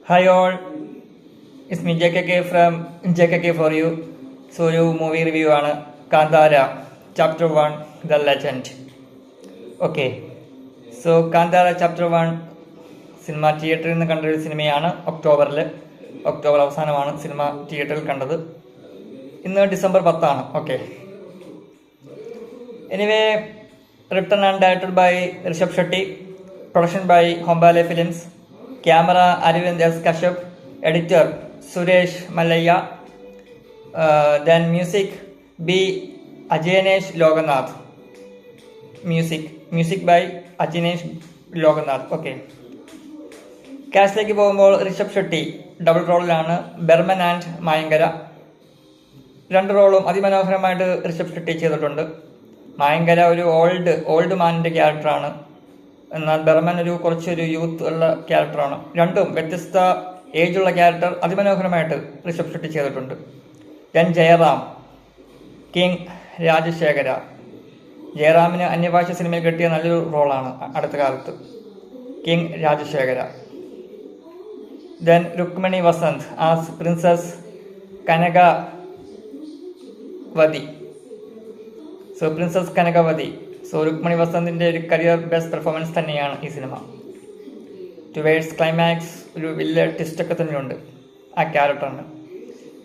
Hi all, it's me JKK from JKK for you. So ഒരു movie review ആണ് Kantara chapter 1 the legend. Okay, so Kantara chapter 1 cinema തിയേറ്ററിൽ നിന്ന് കണ്ടൊരു സിനിമയാണ്. October അവസാനമാണ് സിനിമ തിയേറ്ററിൽ കണ്ടത്. ഇന്ന് December 10 okay. Anyway, written and directed by Rishabh Shetty, production by Hombale Films, camera Arvind S. Kashyap, editor Suresh Malaya, then music B. Ajanesh Loganath, music by Ajanesh Loganath. Okay, കാസ്റ്റിലേക്ക് പോകുമ്പോൾ Rishab Shetty double റോളിലാണ്. Burman and Mayankara രണ്ട് റോളും അതിമനോഹരമായിട്ട് ഋഷഭ് ഷെട്ടി ചെയ്തിട്ടുണ്ട്. മായങ്കര ഒരു old മാനിൻ്റെ ക്യാരക്ടറാണ്, എന്നാൽ ബർമൻ കുറച്ചൊരു യൂത്ത് ഉള്ള ക്യാരക്ടറാണ്. രണ്ടും വ്യത്യസ്ത ഏജുള്ള ക്യാരക്ടർ അതിമനോഹരമായിട്ട് ഋഷഭ് ഷെട്ടി ചെയ്തിട്ടുണ്ട്. Then Jayaram, king Rajashekhara. ജയറാമിന് അന്യഭാഷ സിനിമയിൽ കിട്ടിയ നല്ലൊരു റോളാണ് അടുത്ത കാലത്ത്, king Rajashekhara. Then Rukmini Vasanth as princess Kanakavathi. Princess Kanakavathi. Rukmini വസന്തിൻ്റെ ഒരു കരിയർ ബെസ്റ്റ് പെർഫോമൻസ് തന്നെയാണ് ഈ സിനിമ. ടുവേഡ്സ് ക്ലൈമാക്സ് ഒരു വലിയ ട്വിസ്റ്റൊക്കെ തന്നെയുണ്ട് ആ ക്യാരക്ടറിന്.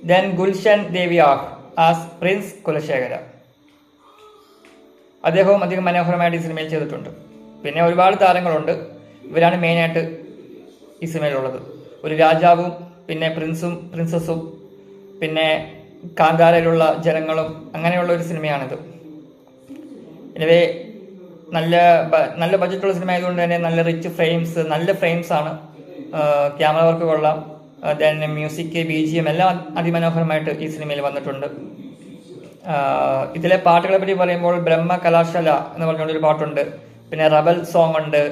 Then Gulshan Devaiah as prince Kulashekhara. അദ്ദേഹവും അധികം മനോഹരമായിട്ട് ഈ സിനിമയിൽ ചെയ്തിട്ടുണ്ട്. പിന്നെ ഒരുപാട് താരങ്ങളുണ്ട്. ഇവരാണ് മെയിനായിട്ട് ഈ സിനിമയിലുള്ളത്. ഒരു രാജാവും പിന്നെ പ്രിൻസസും പിന്നെ കാന്താരയിലുള്ള ജനങ്ങളും, അങ്ങനെയുള്ള ഒരു സിനിമയാണിത്. എനിവേ, നല്ല ബഡ്ജറ്റുള്ള സിനിമ ആയതുകൊണ്ട് തന്നെ നല്ല റിച്ച് നല്ല ഫ്രെയിംസ് ആണ്. ക്യാമറ വർക്ക് കൊള്ളാം. ദെൻ മ്യൂസിക്, BGM എല്ലാം അതിമനോഹരമായിട്ട് ഈ സിനിമയിൽ വന്നിട്ടുണ്ട്. ഇതിലെ പാട്ടുകളെ പറ്റി പറയുമ്പോൾ ബ്രഹ്മ കലാശാല എന്ന് പറഞ്ഞുകൊണ്ടൊരു പാട്ടുണ്ട്, പിന്നെ റബൽ സോങ് ഉണ്ട്,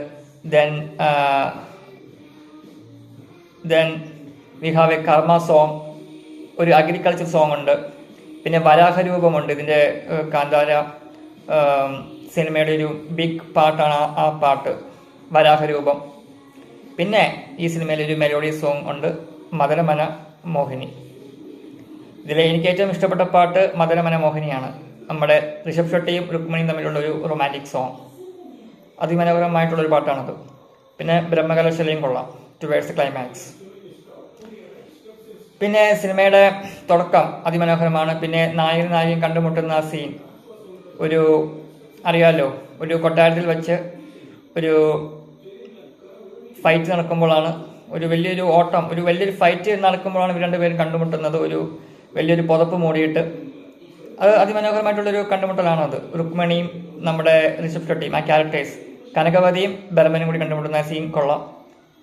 ദെൻ വി ഹാവ് എ കർമ്മ സോങ്, ഒരു അഗ്രികൾച്ചർ സോങ് ഉണ്ട്, പിന്നെ വരാഹരൂപമുണ്ട്. ഇതിൻ്റെ കാന്താര സിനിമയുടെ ഒരു ബിഗ് പാർട്ടാണ് ആ പാട്ട്, വരാഹരൂപം. പിന്നെ ഈ സിനിമയിൽ ഒരു മെലോഡി സോങ് ഉണ്ട്, മദനമന മോഹിനി. ഇതിലെ എനിക്ക് ഏറ്റവും ഇഷ്ടപ്പെട്ട പാട്ട് മദനമന മോഹിനിയാണ്. നമ്മുടെ ഋഷഭ് ഷെട്ടിയും രുക്മിണിയും തമ്മിലുള്ള ഒരു റൊമാൻറ്റിക് സോങ്, അതിമനോഹരമായിട്ടുള്ളൊരു പാട്ടാണത്. പിന്നെ ബ്രഹ്മകലശലയും കൊള്ളാം, ടുവേഡ്സ് ക്ലൈമാക്സ്. പിന്നെ സിനിമയുടെ തുടക്കം അതിമനോഹരമാണ്. പിന്നെ നായകനും കണ്ടുമുട്ടുന്ന ആ സീൻ, അറിയാമല്ലോ, ഒരു കൊട്ടാരത്തിൽ വെച്ച് ഒരു ഫൈറ്റ് നടക്കുമ്പോഴാണ്, വലിയൊരു ഫൈറ്റ് നടക്കുമ്പോഴാണ് ഇവർ രണ്ടുപേരും കണ്ടുമുട്ടുന്നത്. ഒരു വലിയൊരു പുതപ്പ് മൂടിയിട്ട് അത് അതിമനോഹരമായിട്ടുള്ളൊരു കണ്ടുമുട്ടലാണ് അത്. രുക്മിണിയും നമ്മുടെ ഋഷഭ് ഷെട്ടിയും, ആ ക്യാരക്ടേഴ്സ് കനകവതിയും ബർമനും കൂടി കണ്ടുമുട്ടുന്ന സീൻ കൊള്ളാം.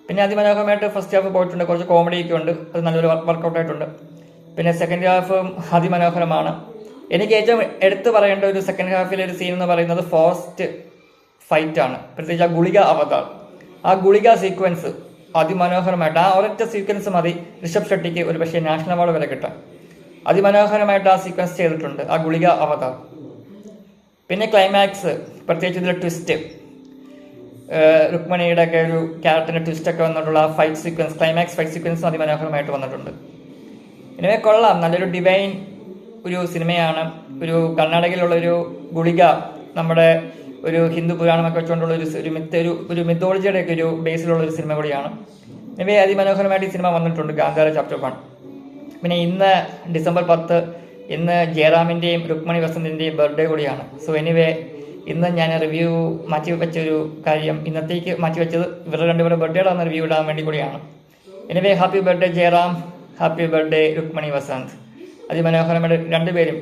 പിന്നെ അതിമനോഹരമായിട്ട് ഫസ്റ്റ് ഹാഫ് പോയിട്ടുണ്ട്, കുറച്ച് കോമഡിയൊക്കെ ഉണ്ട്, അത് നല്ലൊരു വർക്കൗട്ടായിട്ടുണ്ട്. പിന്നെ സെക്കൻഡ് ഹാഫും അതിമനോഹരമാണ്. എനിക്ക് ഏറ്റവും എടുത്തു പറയേണ്ട ഒരു സെക്കൻഡ് ഹാഫിലെ ഒരു സീൻ എന്ന് പറയുന്നത് ഫസ്റ്റ് ഫൈറ്റ് ആണ്. പ്രത്യേകിച്ച് ആ ഗുളിക അവതാർ, ആ ഗുളിക സീക്വൻസ് അതിമനോഹരമായിട്ട്, ആ ഒരൊറ്റ സീക്വൻസ് മതി ഋഷഭ് ഷെട്ടിക്ക് ഒരു പക്ഷേ നാഷണൽ അവാർഡ് വരെ കിട്ടാൻ. അതിമനോഹരമായിട്ട് ആ സീക്വൻസ് ചെയ്തിട്ടുണ്ട്, ആ ഗുളിക അവതാർ. പിന്നെ ക്ലൈമാക്സ്, പ്രത്യേകിച്ച് ഇതിലെ ട്വിസ്റ്റ്, രുക്മിണിയുടെ ഒക്കെ ഒരു ക്യാരക്ടറിൻ്റെ ട്വിസ്റ്റൊക്കെ വന്നിട്ടുള്ള ആ ക്ലൈമാക്സ് ഫൈറ്റ് സീക്വൻസ് അതിമനോഹരമായിട്ട് വന്നിട്ടുണ്ട്. ഇനിവേ കൊള്ളാം, നല്ലൊരു ഡിവൈൻ ഒരു സിനിമയാണ്. ഒരു കർണാടകയിലുള്ളൊരു ഗുളിക, നമ്മുടെ ഒരു ഹിന്ദു പുരാണമൊക്കെ വെച്ചുകൊണ്ടുള്ള ഒരു മിത്തോളജിയുടെ ഒക്കെ ഒരു ബേസിലുള്ള ഒരു സിനിമ കൂടിയാണ്. എനിവേ, അതിമനോഹരമായിട്ട് ഈ സിനിമ വന്നിട്ടുണ്ട്, കാന്താര ചാപ്റ്റർ 1. പിന്നെ ഇന്ന് ഡിസംബർ 10, ഇന്ന് ജയറാമിൻ്റെയും രുക്മിണി വസന്തിൻ്റെയും ബർത്ത്ഡേ കൂടിയാണ്. എനിവേ, ഇന്ന് ഞാൻ റിവ്യൂ മാറ്റിവെച്ചൊരു കാര്യം, ഇന്നത്തേക്ക് മാറ്റിവെച്ചത് ഇവരുടെ രണ്ടുപേരുടെ ബർത്ത്ഡേയുടെ അന്ന് റിവ്യൂ ഇടാൻ വേണ്ടി കൂടിയാണ്. Anyway, happy birthday Jayaram, happy birthday Rukmini Vasanth. അതിമനോഹരമായിട്ട് രണ്ടുപേരും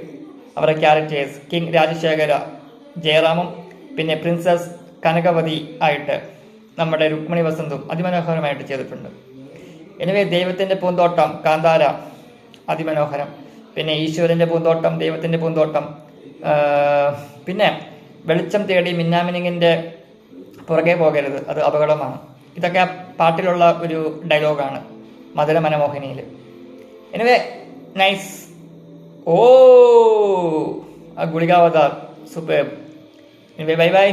അവരുടെ ക്യാരക്ടേഴ്സ്, കിങ് രാജശേഖര ജയറാമും പിന്നെ പ്രിൻസസ് കനകവതി ആയിട്ട് നമ്മുടെ രുക്മിണി വസന്തും അതിമനോഹരമായിട്ട് ചെയ്തിട്ടുണ്ട്. എനിവേ, ദൈവത്തിൻ്റെ പൂന്തോട്ടം കാന്താര അതിമനോഹരം. പിന്നെ ഈശ്വരൻ്റെ പൂന്തോട്ടം, ദൈവത്തിൻ്റെ പൂന്തോട്ടം. പിന്നെ വെളിച്ചം തേടി മിന്നാമിനിങ്ങിൻ്റെ പുറകെ പോകരുത്, അത് അപകടമാണ്. ഇതൊക്കെ ആ പാട്ടിലുള്ള ഒരു ഡയലോഗാണ് മദനമന മോഹിനിയിൽ. Anyway, nice. ആ Gulikavatar superb. Anyway, bye.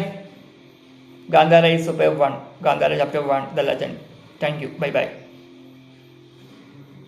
Gandhara is superb one. Gandhara chapter 1, The Legend. Thank you. Bye.